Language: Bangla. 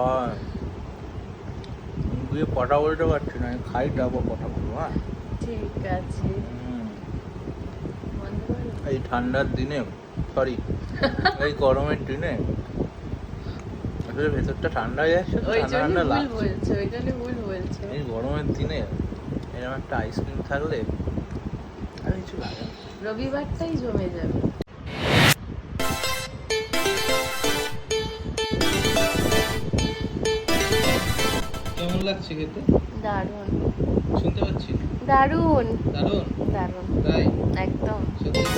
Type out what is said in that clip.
হয় দিয়ে কথা বলতে পারছি না, আমি খাই তারপর কথা বলবো। হ্যাঁ ঠিক আছে। বন্ধ করো। এই ঠান্ডার দিনে, সরি এই গরমের দিনে আসলে ভেতরটা ঠান্ডা হয়ে যাচ্ছে, ওই ঠান্ডা জন্য ঠান্ডা ভুল লাগছে। বলছো, ওই জন্য ভুল বলছো। এই গরমের দিনে এরকম একটা আইসক্রিম থাকলে আর কিছু লাগে না। রবিবারটাই জমে যাবে। কেমন লাগছে খেতে? দারুণ শুনতে পাচ্ছি? দারুণ দারুণ দারুণ তাই একদম। সত্যি